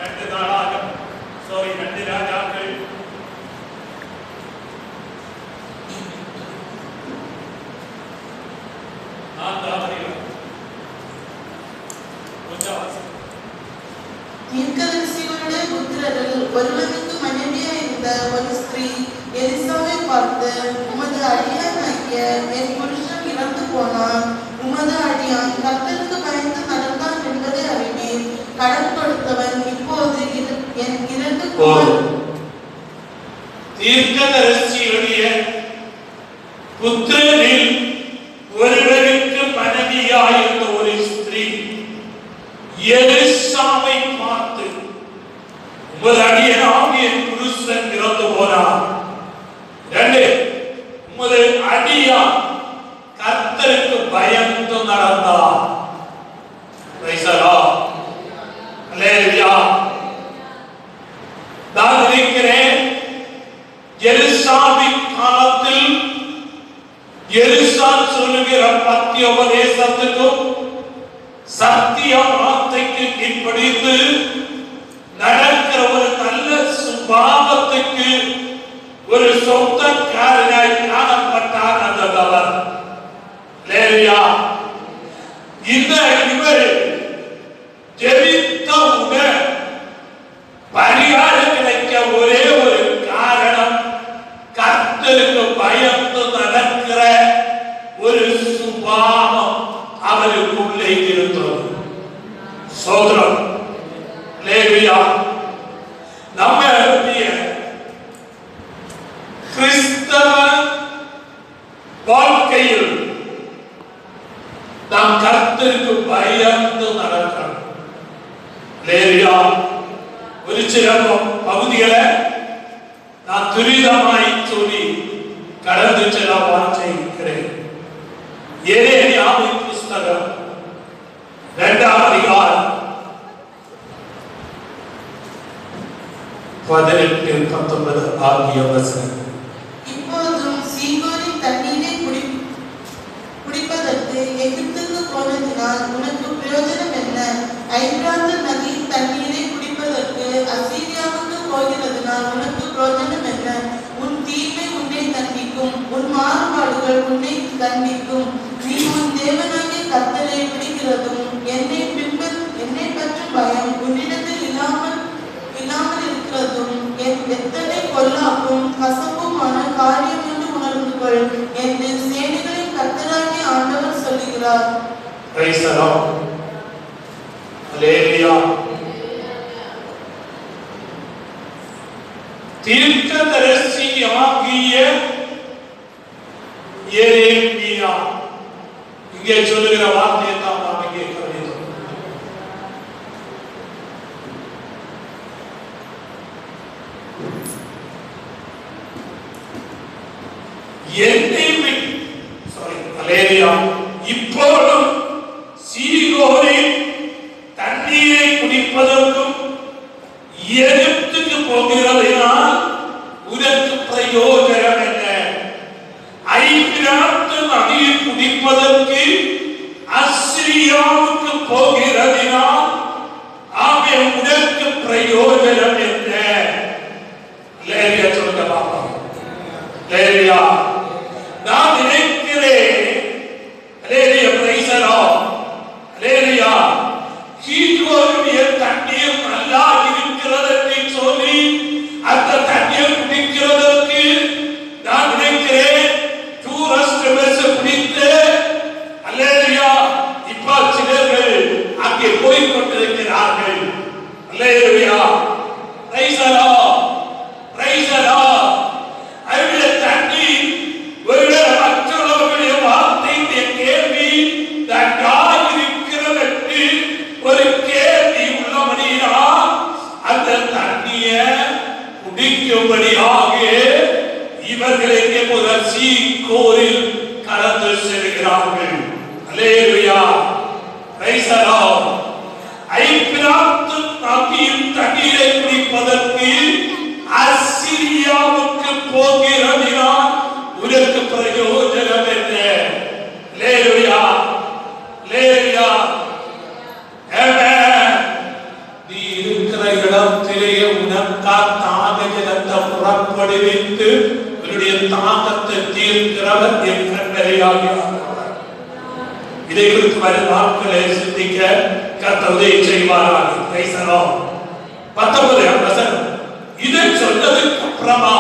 2 ராஜாக்கள் 4 தீர்க்கதரிசிகளுடைய புத்திரரில் ஒருவனுக்கு மனைவியாக இருந்த ஒரு ஸ்திரீ எலிசாவை பார்த்து, உமது அடியானாகிய என் புருஷன் இறந்து போனான், உமது அடியான் கர்த்தருக்கு பயந்து நடந்தான் என்பதை அறிவீர். கடன் கொடுத்தவன் இப்போது என் 2 தீர்க்கதரிசியுடைய புத்திரரில் ஒருவருக்கு மனைவியாயிருந்த ஒரு ஸ்திரீ எலிசாவை பார்த்து, உமது அடியானாகிய என் புருஷன் இறந்து போனான், 2 உமது அடியான் கர்த்தருக்கு பயந்து நடந்தார். நான் நினைக்கிறேன், எலிசாவின் காலத்தில் எலிசா சொல்லுகிற பத்திய உபதேசத்துக்கும் சத்திய வார்த்தைக்கு கீழ்ப்படிந்து நடக்கிற ஒரு நல்ல சுபாவத்துக்கு ஒரு சொந்தக்காரனாய் காணப்பட்டார் அந்த நபர். இவர் ஜெபித்தவுடன் பரிகாரம் கிடைக்க ஒரே ஒரு காரணம், கர்த்தருக்கு பயந்து நடக்கிற ஒரு சுபாவம் அவருக்குள்ளே இருந்தது. சோதரம் லேவியா, நம்முடைய கிறிஸ்தவ வாழ்க்கையில் நாம் கர்த்தருக்கு பயந்து நடக்கணும். லேவியா, ஒரு சில பகுதிகளை நான் துரிதமாய் சொல்லி கடந்து செல்ல வாஞ்சிக்கிறேன். எரேமியாவின் புஸ்தகம் 2ஆம் அதிகாரம் 18-19 ஆகிய வசனங்கள். இப்போதும் சீகோனின் தண்ணீரை குடிப்பதற்கு எகிப்துக்கு போனதினால் உனக்கு பிரயோஜனம் என்ன? ஐபிராத்து நதியின் தண்ணீரை குடிப்பதற்கு அசீரியாவுக்கு போகிறதுனால் உனக்கு பிரயோஜனம் என்ன? உன் தீமை உன்னை தண்டிக்கும், உன் மாறுபாடுகள் உன்னை தண்டிக்கும். நீ உன் தேவனாகிய கர்த்தரை பிடிக்கிறதும் என்னை பற்றும் பயம் உன்னிடத்தில் இல்லாமல் இருக்கிறதும் எத்தனை பொல்லாப்பும் கசப்புமான காரியம் என்று உணர்ந்து கொள் என்று சேனைகளின் கர்த்தராகிய ஆண்டவர் சொல்லுகிறார். தீர்க்கதரிசியாகிய எரேமியா இங்கே சொல்லுகிற வார்த்தையை தான் நாம் இங்கே கவனித்தோம். இப்போதும் சீகோனின் தண்ணீரை குடிப்பதற்கும் எகிப்துக்கு போகிறதினால் உனக்கு பிரயோஜனம் என்ன? ஐபிராத்து நதியை குடிப்பதற்கு அசீரியாவுக்கு போகிறதினால் அவன் உனக்கு பிரயோஜனம் என்ன? லேவியா சொல்லுங்க பாப்போம். லேவியா, நான் நினைக்கிறேன், லேவியா பிரைசரோ, லேவியா சீகோனுடைய தண்ணீர் நல்லா இருக்கிறது என்று சொல்லி அந்த தண்ணீர் குடிக்கிறதற்கு நான் நினைக்கிறேன் டூரிஸ்ட் பஸ் பிடித்து, அல்லேலூயா, இப்ப சிலர்கள் அங்கே போய் கொண்டிருக்கிறார்கள். அல்லேலூயா, praise the Lord, praise the Lord. அவருடைய தண்ணீர் ஒருவேளை மற்றவர்களுடைய வார்த்தையுடைய கேள்வி நன்றாக இருக்கிறது என்று ஒரு கேள்வி உள்ளபடியால் அந்த தண்ணியை குடிக்கும்படியாக இவர்களுக்கு முதல் சீகோனில் கடந்து செல்கிறார்கள். அல்லேலூயா, பிரைஸ் தி லார்ட். ஐபிராத்து நதியின் தண்ணீரை குடிப்பதற்கு அசீரியாவுக்கு போகிறதினால் உனக்கு பிரயோஜனம் என்ன? அல்லேலூயா, அல்லேலூயா. நீ இருக்கிற இடத்திலேயே உனக்கா தாக ஜலத்தை புறப்படுவித்து உன்னுடைய தாகத்தை தீர்க்கிறவர் என் கண்மலையாகிறார். இதை குறித்து வரும் நாட்களை சிந்திக்க கர்த்தர் உதவி செய்வாராக. 19 வசனம். இதை சொன்னதுக்கு அப்புறமா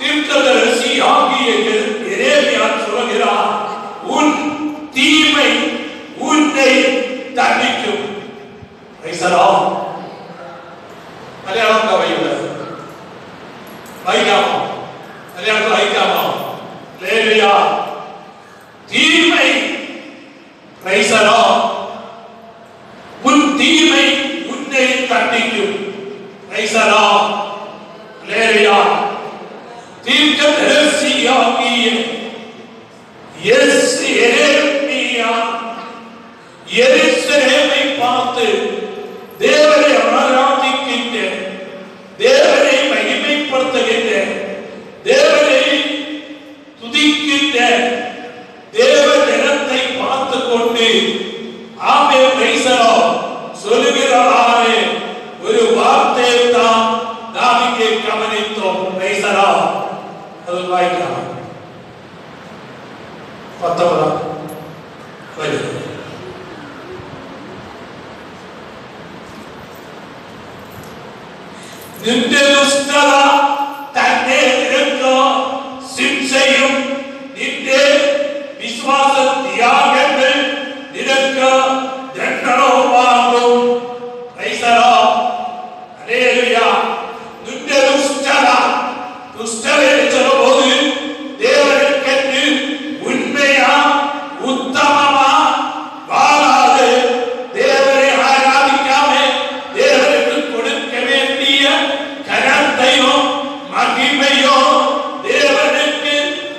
தீர்க்கதரிசி ஆகிய எரேமியா சொல்கிறார், உன் தீமை உன்னை தண்டிக்கும். மலையாளம் வைக்காமா மலையாளத்தில் வைக்காமா லேலியா தீமை உன் தீமை உன்னை தண்டிக்கும். லேலியா தீர்க்கதரிசியாகிய எரேமியா எருசலேமை பார்த்து தேவனை ஆராதிக்கின்ற, தேவனை மகிமைப்படுத்துகின்ற, தேவனை துதிக்கின்ற தேவ ஜனத்தை பார்த்து கொண்டு ஆமே பிரைசலோ சொல்லுகிறாரே ஒரு வார்த்தையை தான் நாம் இங்கே கவனித்தோம். பிரைசலோ அது வாய்க்கலாம் 19 നിന്റെ ദുഷ്ടത തന്നെ നിനക്ക് ശിക്ഷയും നിന്റെ വിശ്വാസ ത്യാഗങ്ങൾ നിനക്ക് ദണ്ഡനവുമാകും. ഹല്ലേലൂയ. നിന്റെ ദുഷ്ടത ദുഷ്ടതയെ சொல்லும்போது தேவனுக்கு உண்மையா உத்தமமா வாழாது தேவனை ஆராதிக்காம தேவனுக்கு கொடுக்க வேண்டிய கனத்தையும் மகிமையும் தேவனுக்கு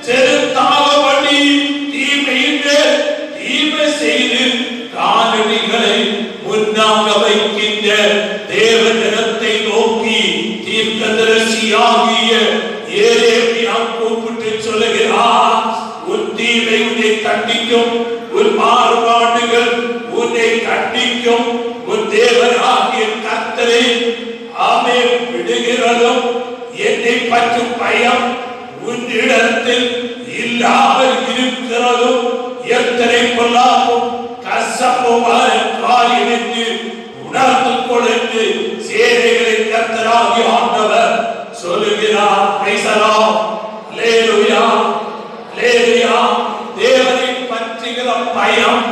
செலுத்தாதபடி தீமை செய்து காலடிகளை முன்னாக வைக்கின்ற தேவ ஜனத்தை நோக்கி தீர்க்கதரிசியாகிய எரேமியா கூப்பிட்டு சொல்லுகிறார், உன் தீமை உன்னை கண்டிக்கும், உன் மாறுபாடுகள் உன்னை கண்டிக்கும். உன் தேவனாகிய கர்த்தரை ஆமே விடுகிறதும் என்னை பற்றும் பயம் உன்னிடத்தில் இல்லாமல் இருக்கிறதும் எத்தனை பொல்லாப்பும் கசப்புமான காரியம் என்று உணர்ந்து கொண்டு சேனைகளின் கர்த்தராகிய ஆண்டவர் சொல்லுகிறார். அல்லேலூயா, அல்லேலூயா. தேவனை பற்றுகிற பயம்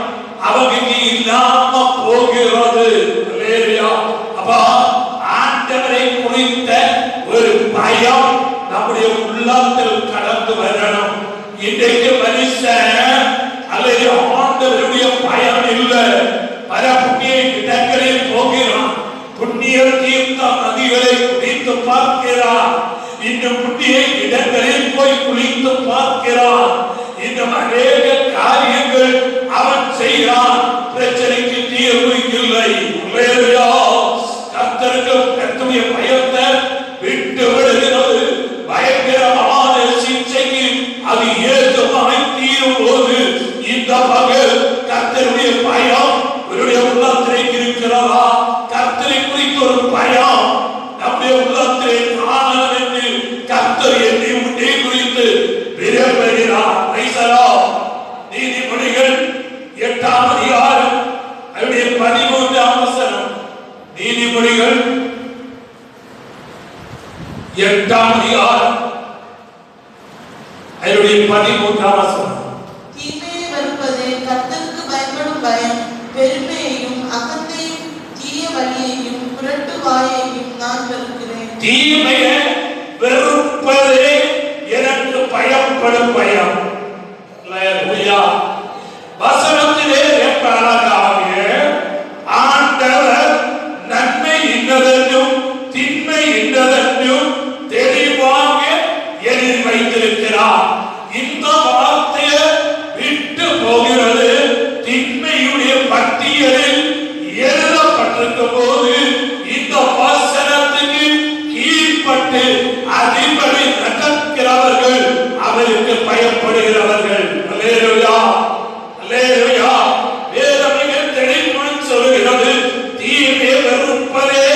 அவனுக்கு இல்லாம போகிறது. அல்லேலூயா. அப்பா ஆண்டவரை குறித்த ஒரு பயம் நம்முடைய உள்ளத்தில் கடந்து வரணும். இன்றைக்கு மனுஷன் அல்லது ஆண்டவருடைய பயம் இல்லை. பல புண்ணிய இடங்களில் போகிறான், புண்ணிய தீர்த்த நதிகளை குடித்து பார்க்கிறான், இன்னும் புண்ணிய இடங்களில் போய் குளித்து பார்க்கிறான். இந்த அநேக காரியங்கள் அவன் செய்கிறான். பிரச்சனைக்கு தீர்வு இல்லை. கர்த்தருக்கு கர்த்தருடைய பயத்தை விட்டு விடுகிறது. பயங்கரமான சிக்ஷைக்கு அது ஏதுவாய் தீரும் போது இந்த பகல் கர்த்தருடைய பயம் உன்னுடைய உள்ளத்திலே இருக்கிறதா? கர்த்தரை குறித்த ஒரு பயம் நம்முடைய உள்ளத்திலே காணலாம் என்று கர்த்தர் என்னை உன்னை குறித்து விரும்புகிறார். நீதிமொழிகள் 8ஆம் அதிகாரம் அவருடைய 13ஆம் வசனம். நீதிமொழிகள் 8ஆம் அதிகாரம் அவருடைய 13ஆம் வசனம். தீமையை வெறுப்பதே கர்த்தருக்கு பயப்படும் பயம், பெருமையையும் அகந்தையும் தீய வழியையும் புரட்டு வாயையும் நான் வெறுக்கிறேன். தீமையை வெறுப்பதே எனக்கு பயப்படும் பயம். அல்லேலூயா. வசனத்திலே ஆண்டவர் நன்மை இன்னதென்றும் தின்மை இன்னதென்றும் தெளிவாக எழுதி வைத்திருக்கிறார். இந்த வார்த்தையை விட்டு போகிறது. தின்மையுடைய பட்டியலில் எழுதப்பட்டிருக்கும் போது இந்த வசனத்துக்கு கீழ்ப்பட்டு அதிபதி நடக்கிறவர்கள் அவருக்கு பயப்படுகிறவர்கள். அல்லேலூயா, அல்லேலூயா. வேதம் மிக தெளிவாய் சொல்கிறது, தீமை வெறுப்பதே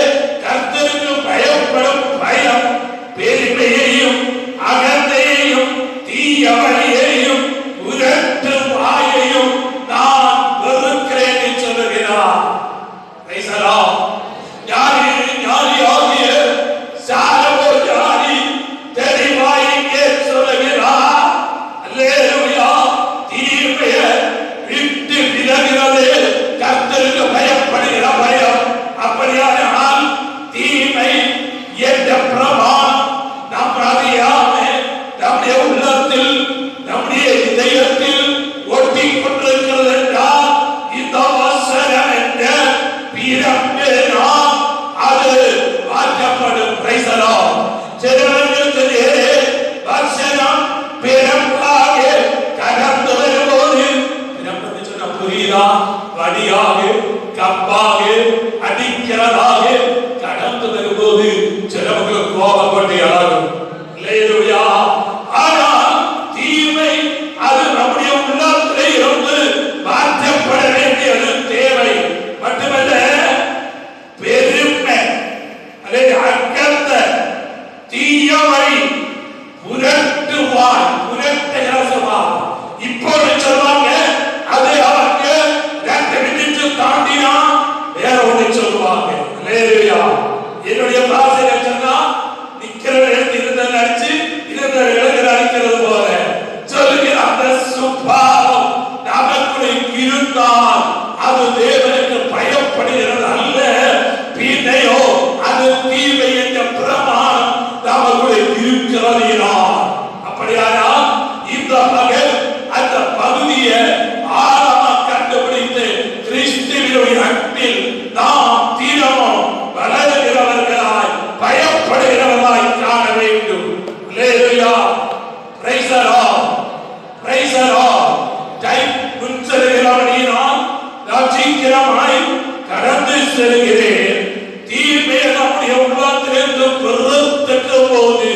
இருந்து பெருத்தட்ட போது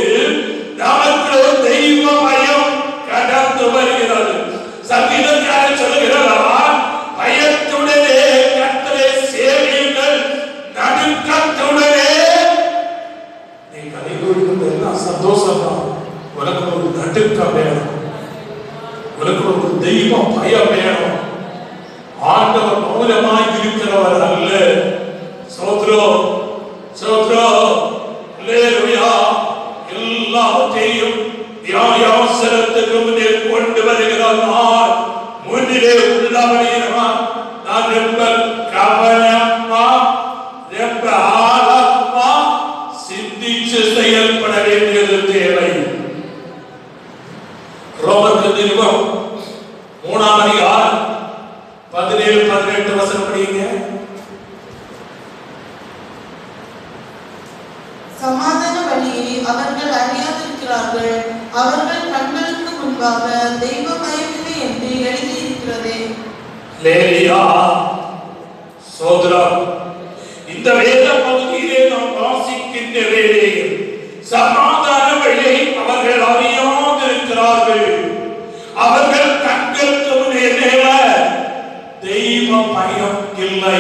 நமக்கு தெய்வ பயம் கடந்து வருகிறது. சங்கீதக்காரன் சொல்லுகிறார், பயத்துடனே கர்த்தரை சேவியுங்கள், நடுக்கத்துடனே. நீ கதை கொடுக்கிறது எல்லாம் சந்தோஷம் தான். உனக்கு ஒரு நடுக்கம் வேணும், உனக்கு ஒரு தெய்வ பயம் வேணும். ஆண்டவர் மௌனமாய் இருக்கிறவர் அல்ல. ஸ்தோத்திரம் ஸ்தோத்திரம் அல்லேலூயா. எல்லாவற்றையும் தியானத்துக்கு முன்னே கொண்டு வருகிறார். நான் முன்னிலே உள்ளபடியினால் நான் ரொம்ப கவனமா ரொம்ப ஆழமா சிந்திச்சு செயல்பட வேண்டியது தேவை. ரோமர் நிருபம் 3ஆம் அதிகாரம் 17-18 வசனம் படிங்க. சமாதான வழியை அவர்கள் அறியாதிருக்கிறார்கள், அவர்கள் கண்களுக்கு முன்பாக தெய்வ பயமில்லை என்று எழுதியிருக்கிறதே. லேலியா சோதரம், இந்த வேத பகுதியிலே நாம் வாசிக்கின்ற வேளையில் சமாதான வழியை அவர்கள் அறியாதிருக்கிறார்கள், அவர்கள் கண்களுக்கு முன்னே தெய்வ பயம் இல்லை.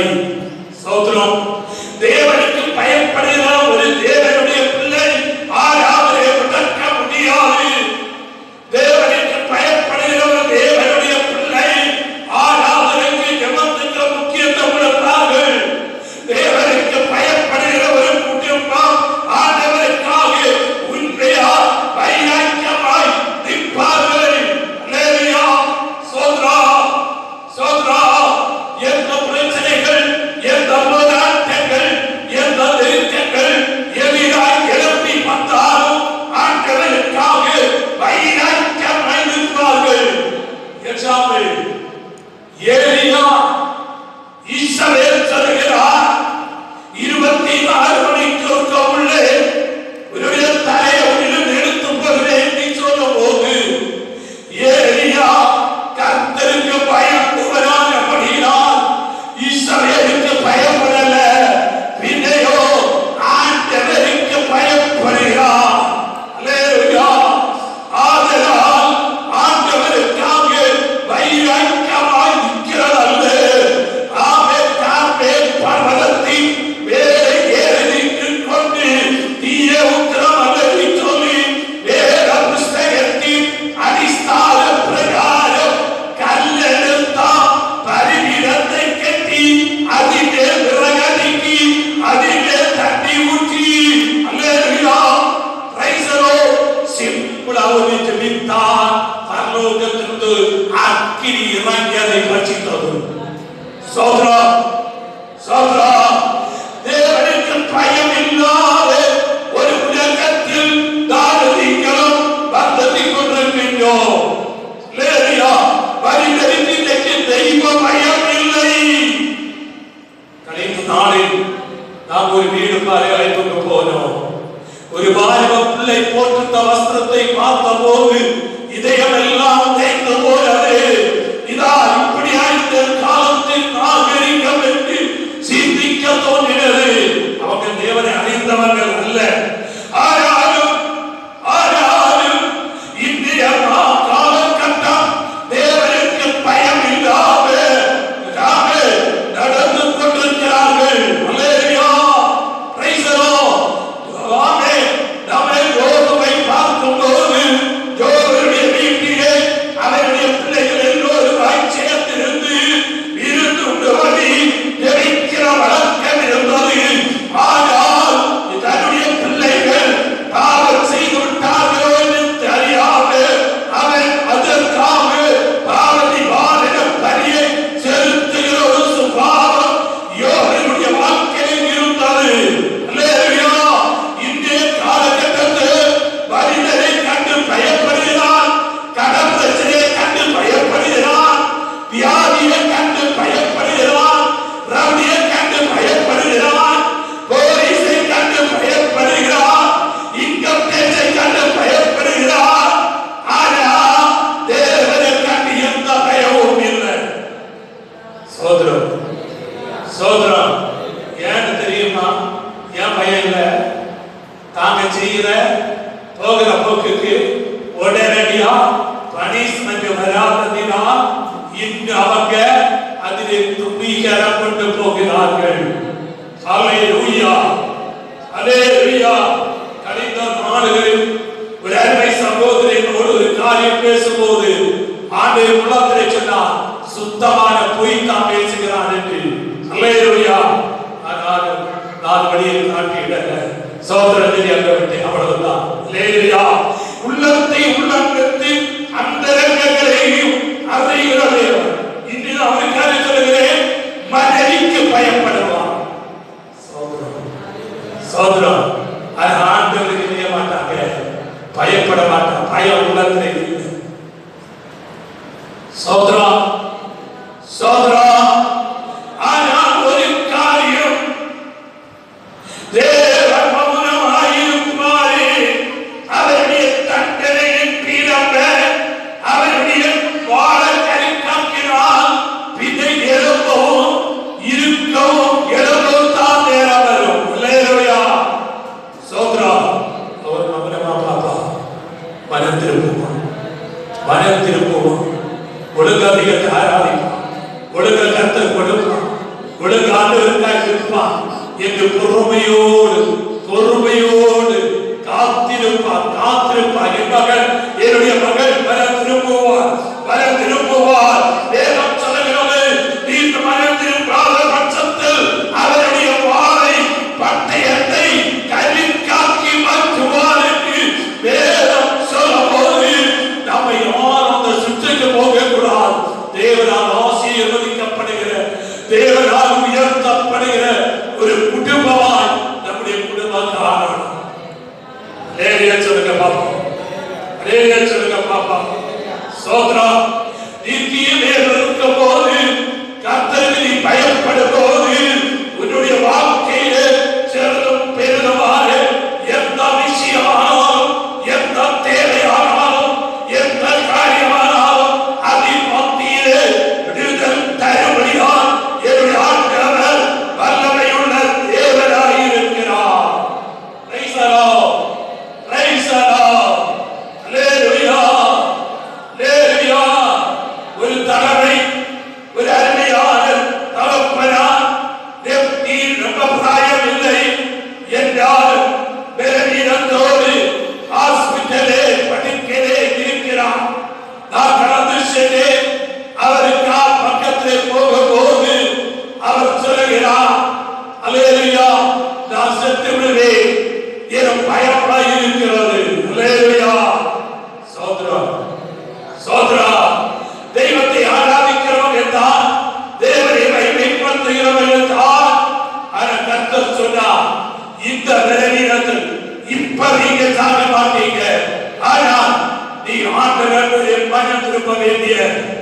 சோதரம், தேவனுக்கு பயப்படுகிற ஒரு தேவனுடைய பிள்ளை ஆராதனை முடக்க முடியாது. தேவனுக்கு பயப்படுகிற ஒரு தேவனுடைய பிள்ளை ஆராதனைக்கு ஜெபத்துக்கு முக்கியத்துவம் கொடுப்பார்கள். தேவனுக்கு பயப்படுகிற ஒரு குடும்பம் ஆண்டவருக்காக உண்மையா வைராக்கியமாய் நிற்பார்கள். அல்லேலூயா. சோத்ரா சோத்ரா. எந்த பிரச்சனைகள், எந்த போராட்டங்கள், எந்த நெருக்கங்கள் எதிராய் எழுப்பி வந்தாலும் ஆண்டவருக்காக வைராக்கியமாய் நிற்பார்கள். எக்ஸாம்பிள், எலியா இஸ்ரவேல் சொல்கிறார், 24 மணிக்கு உள்ளே உன்னுடைய தலையை உன்னிடம் எடுத்துக் கொள்வேன் என்று சொல்லும் போது எலியா கர்த்தருக்கு பயப்படுவரான். அப்படினால் இஸ்ரவேலுக்கு பயப்படல, பின்னையோ ஆண்டவருக்கு பயப்படுகிறார். அல்லேலூயா. ஆதலால் ஆண்டவருக்காக வைராக்கியமாய் நிற்கிறதல்ல. ஆமே தாமே பர்வதத்தின் மேலே ஏறி நின்று கொண்டு தீய உக்கிரம் அல்லது சொல்லி வேத புஸ்தகத்தின் அடிஸ்தான பிரகாரம் கல்லெடுத்தா பரிமிடத்தை கட்டி அதிலே விறகடுக்கி அதிலே தண்ணி ஊற்றி, அல்லேலூயா, பிரைஸ் தி லார்ட், சிம்பிளாக ஜெபித்தார். பரலோகத்திலிருந்து அக்கினி இறங்கி அதை ரட்சித்தது. சோதரா சோதரா, தேவனுக்கு பயம் இல்லாத ஒரு உலகத்தில் தானதிகளும் வந்ததிக் கொண்டிருக்கின்றோம். அல்லேலூயா. பரிதரிப்பிற்கு தெய்வ பயம் இல்லை. கடைசி நாளில் நாம் ஒரு வீடு பாறை அழைப்புக்கு போனோம். ஒரு வாலிப பிள்ளை போட்டிருந்த வஸ்திரத்தை பார்த்த போது இதயம் எல்லாம் தேய்ந்து போனது. இதா இப்படியா இந்த காலத்தில் நாகரிகம் என்று சிந்திக்க தோன்றினது. அவங்க தேவனை அறிந்தவர்கள் அல்ல. ஆனாலும் இந்திய காலகட்டம் தேவனுக்கு பயம் இல்லாம நடந்து கொண்டிருக்கிறார்கள். அல்லேலூயா. Praise the Lord. ஆமென். நம்மை யோபை பார்க்கும்போது யோபுடைய வீட்டிலே அவருடைய பிள்ளைகள் எல்லோரும் சேர்ந்திருந்து விருந்து ஜெபிக்கிற வழக்கம் இருந்தது. ஆனால் தன்னுடைய பிள்ளை செய்கிற போகிற போக்குக்கு உடனடியா பனிஷ்மெண்ட் வராததினால் இன்னும் அவங்க அதிலே துணிகரம் கொண்டு போகிறார்கள். அல்லேலூயா, அல்லேலூயா. கழிந்த நாடுகளில் ஒரு அருமை சகோதரனோடு ஒரு காரியம் பேசும்போது ஆண்டவர் உள்ளத்திலே சொன்னார், சுத்தமான பொய் தான் பேசுகிறான் என்று. அல்லேலூயா. ஆனால் நான் வழியில் காட்டிவிடல, சகோதரத்தை அங்க விட்டேன், அவ்வளவுதான். அல்லேலூயா. உள்ளத்தை உள்ளங்கத்து அந்தரங்கங்களையும் அறிகிற தேவன். இன்று அவருக்காக சொல்கிறேன், மனைவிக்கு பயப்படுவான். சகோதரன் ஆண்டவருக்கு செய்ய மாட்டாங்க, பயப்பட மாட்டான். பயம் உள்ளத்திலே இல்லை. சகோதரா சகோதரா, ஆனால் ஒரு காரியம், தேவன் மௌனமாயிருப்பாரே, அவருடைய தண்டனையின் பீடம்ப அவருடைய வாழை காக்கிறார். பிதை எழுப்பவும் இருக்கவும் எழுப்பவும் தான் நேரம் வரும். அல்லேலூயா. சகோதரா, அவர் மௌனமா பாப்பா, மனம் திரும்புவான், மனம் திரும்புவான். ஒழுங்க அதிகத்தை ஆராதிப்பான், ஒழுங்க கர்த்தர் கொடுப்பான், ஒழுங்க ஆண்டவருக்காய் இருப்பான் என்று பொறுமையோடு பொறுமையோடு காத்திருப்பான், காத்திருப்பான். என் மகன், என்னுடைய மகள் மனம் திரும்புவார், மனம் திரும்புவார். வேதம் சொல்லுகிறது, நீ மனம் திரும்பாத பட்சத்தில் அவருடைய வாளை பட்டயத்தை கலிக்காக்கி மாற்றுவார் என்று வேதம் சொல்லும்போது நம்மை யாரும் அந்த சுற்றுக்கு போகக்கூடாது. தேவனால் ஆசீர்வதிக்கப்படுகிற, தேவனால் உயர்த்தப்படுகிற ஒரு குடும்பமாய் நம்முடைய குடும்பத்தை ஆகணும். அல்லேலூயா சொல்லுங்க பாப்பா, அல்லேலூயா சொல்லுங்க பாப்பா. சோத்ரா, நித்திய வேதம் இருக்கும் போது, கர்த்தருக்கு நீ பயப்படும் போது, உன்னுடைய வாழ்க்கையிலே சிறதும் பெரிதுமான எந்த விஷயமானாலும், எந்த தேவையானாலும், எந்த காரியமானாலும் அதில் மத்தியிலே விடுதல் தரும்படியால் என்னுடைய ஆண்டவர் வல்லமையுள்ள தேவனாயிருக்கிறார். Praise the Lord, praise the Lord. அல்லேலூயா, அல்லேலூயா. ஒரு தலைமை, ஒரு அருமையான தகப்பனார், நீ ரொம்ப பிராயம் இல்லை என்றால் பலவீனத்தோடு ஹாஸ்பிட்டலே படுக்கையிலே இருக்கிறார். நான் கடந்து சென்றேன், அவருக்கு பக்கத்திலே போகும்போது அவர் சொல்லுகிறார், அல்லேலூயா, நான் செத்து விடுவேன், எனக்கு பயமா இருக்கிறது. அல்லேலூயா. சகோதரா சகோதரா, தெய்வத்தை ஆராதிக்கிறவங்க தான், தேவனை மகிமைப்படுத்துகிறவங்க தான். ஆனால் கர்த்தர் சொன்னார், இந்த பலவீனத்தில் இப்ப நீங்க சாக மாட்டீங்க, ஆனால் நீ ஆண்டவருடைய மனம் திரும்ப வேண்டிய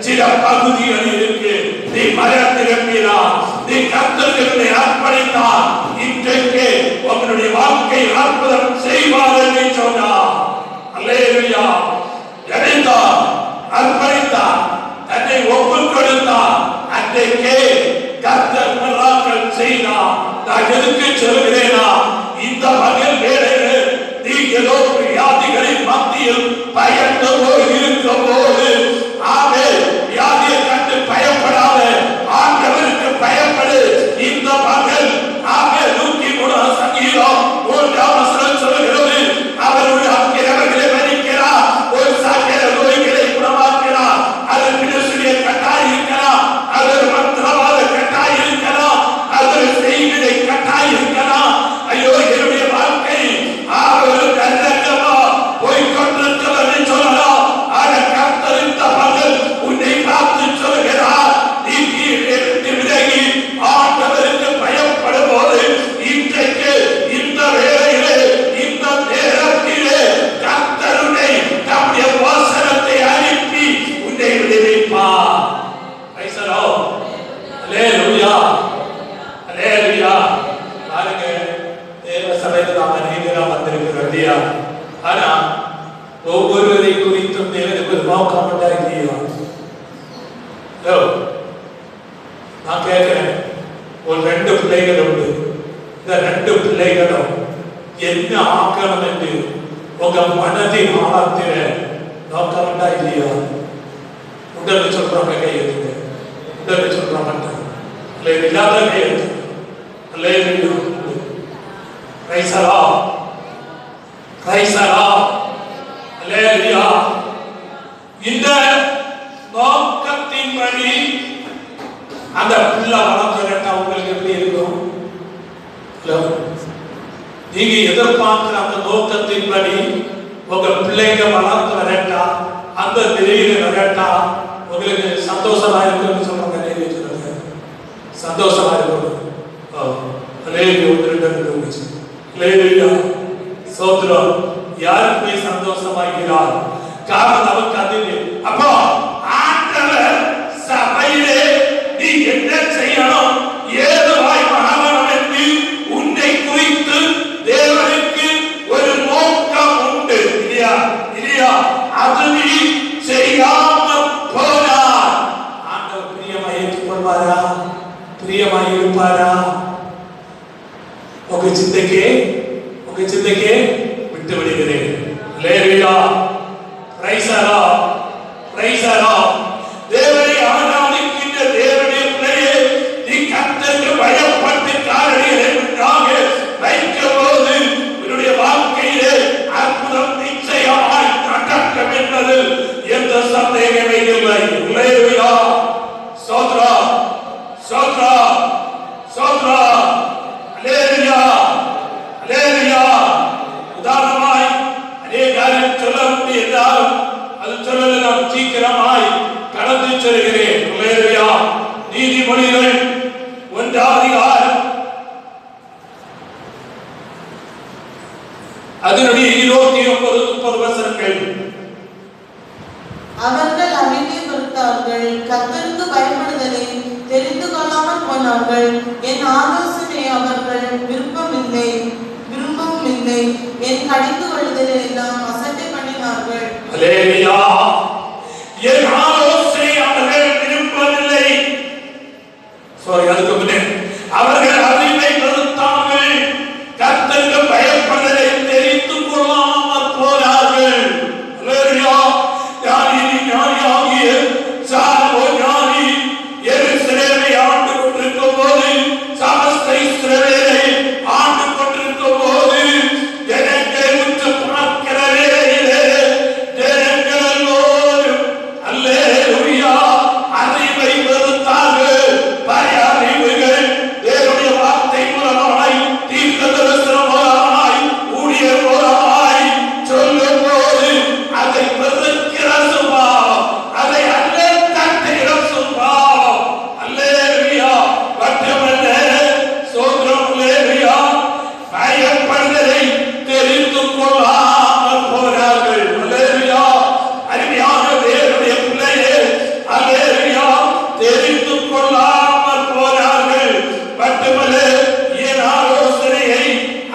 சில பகுதிகள் இருக்கு. நீ மனம் திரும்பினார், நீ கர்த்தருக்கு அர்ப்பணித்தார், இன்றைக்கு உங்களுடைய வாழ்க்கை அற்புதம் செய்வார் என்று சொன்னார். அல்லேலூயா. நினைத்தார், அர்ப்பணித்தார், தன்னை ஒப்புக் கொடுத்தார். அன்றைக்கே கர்த்தர் மிராக்கிள் செய்தார். நான் எதுக்கு சொல்கிறேனா, இந்த மகள் வேளையில் நீ ஏதோ வியாதிகளின் மத்தியில் பயந்து இருக்கும் போது, ஆமே, வியாதியை கண்டு பயப்படாத, ஆண்டவருக்கு பயப்படு. இந்த மகள், ஆமே, 103 சங்கீதம் 3ஆம் வசனம் சொல்கிறது, அவருடைய அக்கிரமங்களை மன்னிக்கிறார், ஒரு சகல நோய்களை குணமாக்கிறார். அது பிடிசுடைய கட்டாய் இருக்கலாம், அது மந்திரவாத கட்டாய் இருக்கலாம், அது செய்வினை கட்டாய் இருக்கலாம். ஐயோ, என்னுடைய வாழ்க்கை அவர் நல்லமா போய்கொண்டிருக்கிறது சொல்லலாம். ஆனால் கர்த்தர் இந்த மகள் உன்னை பார்த்து சொல்கிறார், நீ தீவிலிருந்து விலகி ஆண்டவருக்கு பயப்படும் போது, இன்றைக்கு இந்த வேளையிலே, இந்த நேரத்திலே கர்த்தருடைய தம்முடைய வசனத்தை அனுப்பி உன்னை விடுவிப்பார். Praise the Lord. அல்லேலூயா, அல்லேலூயா. பாருங்க, தேவ சபைக்கு நாம் அநேகராக வந்திருக்கிறோம் இல்லையா? ஆனா ஒவ்வொருவரை குறித்தும் தேவனுக்கு ஒரு நோக்கம் இல்லையா? நான் கேட்கிறேன், ஒரு 2 பிள்ளைகள் உண்டு. இந்த 2 பிள்ளைகளும் என்ன ஆக்கணும் என்று உங்க மனதின் ஆழத்தில நோக்கம்டா இல்லையா? உடனே சொல்றாங்க கை எடுங்க, உடனே சொல்றாங்க இல்லாத கை எடுங்க. ரைசரா ரைசரா அல்லேலூயா. இந்த நோக்கத்தின்படி அந்த பிள்ளை வளர்ந்துட்டா உங்களுக்கு எப்படி இருக்கும்? நீங்க எதிர்பார்க்கிற அந்த நோக்கத்தின்படி உங்க பிள்ளைங்க வளர்ந்து வரட்டா, அந்த நிலையில வரட்டா, உங்களுக்கு சந்தோஷமா இருக்குன்னு சொல்றாங்க. சந்தோஷமா இருக்கும். யாருக்கு போய் சந்தோஷமாகிறார்? காரணம் நமக்கு அது. அப்போ ஆண்டவர் சபையிலே நீ என்ன செய்யணும், ஏதுவாய் வாழணும் என்று உன்னை குறித்து தேவனுக்கு ஒரு நோக்கம் உண்டு. இல்லையா? இல்லையா? அது நீ செய்யாமல் போனார் ஆண்டவர் பிரியமாய் ஏற்றுக்கொள்வாரா? பிரியமாய் இருப்பாரா? உங்க சிந்தைக்கே விட்டு விடுகிறேன். அல்லேலூயா. Praise the Lord. Praise the Lord. தேவனை ஆராதிக்கின்ற தேவனுடைய பிள்ளையே, நீ கர்த்தருக்கு பயப்பட்டு காரியங்களை உண்டாக வைக்கும்போது உன்னுடைய வாழ்க்கையிலே அற்புதம் நிச்சயமாய் நடக்கும் என்பது எந்த சந்தேகமே இல்லை. அல்லேலூயா. ஸ்தோத்ரா ஸ்தோத்ரா ஸ்தோத்ரா. அல்லேலூயா அல்லேலூயா. உதாரணமாய் அநேக சொல்ல முடியாது, அது சொல்லல நான் சீக்கிரமாய் கடந்து செல்கிறேன். அல்லேலூயா. நீதிமொழிகள் 1ஆம் அதிகாரம் அதனுடைய 29-30 வசனங்கள். அவர்கள் அறிவை வெறுத்தார்கள், கர்த்தருக்கு பயப்படுதலை தெரிந்து கொள்ளாமல் போனார்கள். என் ஆலோசனை அவர்கள் விரும்பவும் இல்லை, என் கடிந்து கொள்ளுதலை எல்லாம் அசட்டை பண்ணினார்கள். அல்லேலூயா. என் ஆலோசனை அவர்கள் விரும்பவில்லை. அதுக்கு முன்னே அவர்கள் அறிவை வெறுத்தார்கள், கர்த்தருக்கு பயப்படுதலை தெரிந்து கொள்ளாமல் போனார்கள். அல்லேலூயா. ஞானியாகிய சாலமோன் ஞானி எருசலேமை ஆண்டு கொண்டிருக்கும் போது, சமஸ்த இஸ்ரவேலை ஆண்டு கொண்டிருக்கும் போது, ஜனங்கள் உற்று பார்க்கிற வேளையிலே ஜனங்கள் எல்லோரும் அல்லேலூயா அறிவை வெறுத்தார்கள். பய அறிவுகள் தேவனுடைய வார்த்தை மூலமாய், தீர்க்கதரிசனம் மூலமாய், ஊழியர் மூலமாய் சொல்லும் போது அதை வெறுக்கிற சுபாவம், அதை அல்ல தட்டுகிற சுபாவம். அல்லேலூயா. மட்டுமல்ல, ஸ்தோத்திரம். அல்லேலூயா. பயப்படுதலை தெரிந்து கொள்ளாமல் போனார்கள். அல்லேலூயா. அருமையான தேவனுடைய பிள்ளையே, அல்லேலூயா, தெரிந்து கொள்ளாமல் போனார்கள். மட்டுமல்ல, என் ஆலோசனையை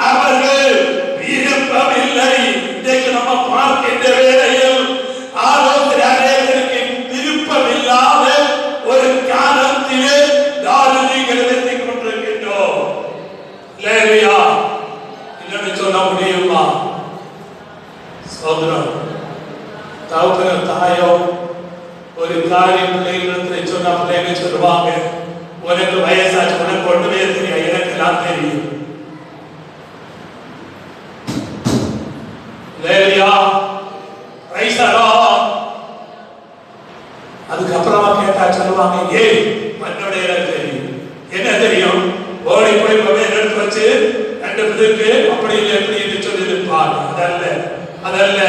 அவர்கள் விரும்பவில்லை. இன்றைக்கு நம்ம பார்க்கின்ற வேளையில் ஆலோசனை அநேகருக்கு விருப்பமில்லாத ஒரு காலத்திலே தானியேல் எழுதிக் கொண்டிருக்கின்றோம். அல்லேலூயா. இல்லைன்னு சொல்ல முடியுமா? சோதரம். தகப்பனோ தாயோ ஒரு காரியம் பிள்ளைகளிடத்தில் சொன்ன பிள்ளைங்க சொல்லுவாங்க, உனக்கு வயசாச்சு, உனக்கு ஒன்றுமே தெரியும், எனக்கு எல்லாம் தெரியும். அல்லேலூயா. Praise the Lord. அதுக்கப்புறமா கேட்டா சொல்லுவாங்க, ஏய் மண்ணுடைய தெரியும். என்ன தெரியும்? ஓடி போய் எடுத்து வச்சு ரெண்டு பேருக்கு அப்படி இல்லை எப்படி என்று சொல்லி இருப்பார். அதல்ல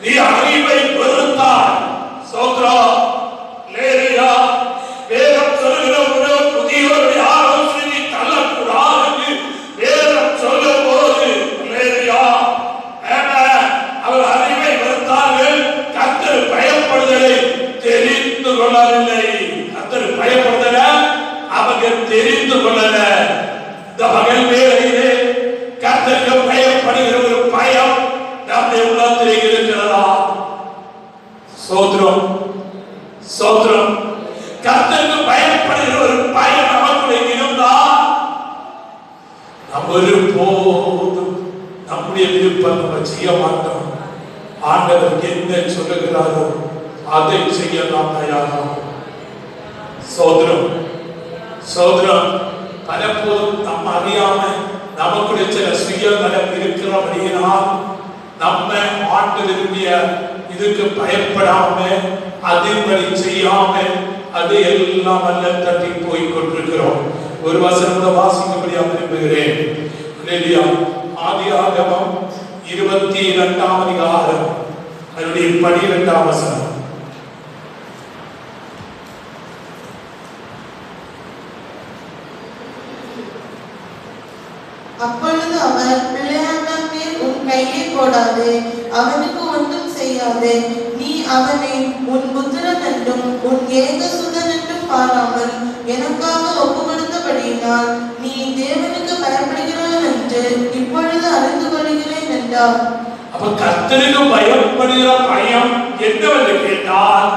நீ அறிவை வெறுத்தாய். ஸ்தோத்திரம். அல்லேலூயா. வேதம் சொல்லுகிற புதியோருடைய ஆலோசனை தள்ளக்கூடாது வேதம் சொல்லும் போது, அல்லேலூயா, அவர் அறிவை வெறுத்தார்கள், கர்த்தர் பயப்படுதலை தெரிந்து கொள்ளவில்லை. கர்த்தர் பயப்படுதலை அவங்க தெரிந்து கொள்ளல. இந்த பகல் வேளையிலே கர்த்தருக்கு பயப்படுகிற ஒரு பயம் நம்முடைய உள்ளத்திலே இருக்கிறதா? நம்முடைய விருப்பம் நம்ம செய்ய மாட்டோம். ஆண்டவர் என்ன சொல்லுகிறாரோ அதை செய்ய நாம் தயாராகும். சோதரம் சோதரம் பலப்போதும் நம்ம அறியாம நமக்குடைய சில சுயநலம் இருக்கிறபடியினால் நம்ம ஆண்டவருடைய இதுக்கு பயப்படாம அதின்படி செய்யாம அது எல்லாம் அல்ல தட்டி போய் கொண்டிருக்கிறோம். ஒரு வசனம் வாசிக்கும்படியாக விரும்புகிறேன். ஆதியாகமம் 22ஆம் அதிகாரம் அதனுடைய 12ஆம் வசனம். அப்பொழுது அவர், பிள்ளையாண்டான் மேல் உன் கையை போடாதே, அவனுக்கு ஒன்றும் செய்யாதே. நீ அவனை உன் புத்திரன் என்றும் உன் ஏகசுதன் என்றும் பாராமல் எனக்காக ஒப்பு கொடுத்தபடியினால் நீ தேவனுக்கு பயப்படுகிறான் என்று இப்பொழுது அறிந்து கொள்கிறேன் என்றார். அப்ப கர்த்தருக்கு பயப்படுகிற பயம் என்னவென்று கேட்டால்,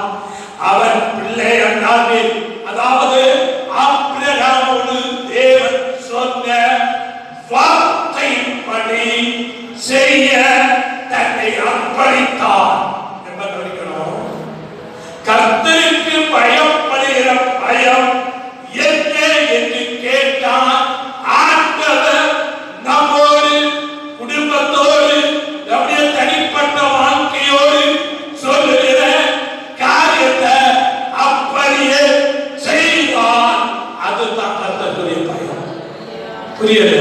அவன் பிள்ளையாண்டான் மேல், அதாவது ஆபிரகாமோடு தேவன் சொன்ன வார்த்தையின்படி செய்ய தன்னை அர்ப்பணித்தார். கர்த்தருக்கு பயப்படுகிற பயம் என்ன என்று கேட்டால், ஆண்டவர் நம்மோடு குடும்பத்தோடு நம்முடைய தனிப்பட்ட வாழ்க்கையோடு சொல்லுகிற காரியத்தை அப்படியே செய்வார். அதுதான் கர்த்தருடைய பயம். புரியல?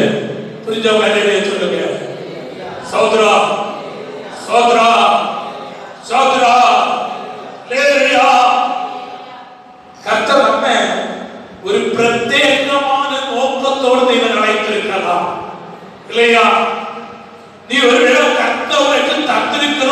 புரிஞ்சவங்க சொல்லுங்க. சோதரா சோதரா சோதரா லேரியா, கர்த்தர் நம்ம ஒரு பிரத்யேகமான நோக்கத்தோடு இவன் அழைத்திருக்கலாம் இல்லையா? நீ ஒருவேளை கர்த்தருக்கு தந்திருக்கிற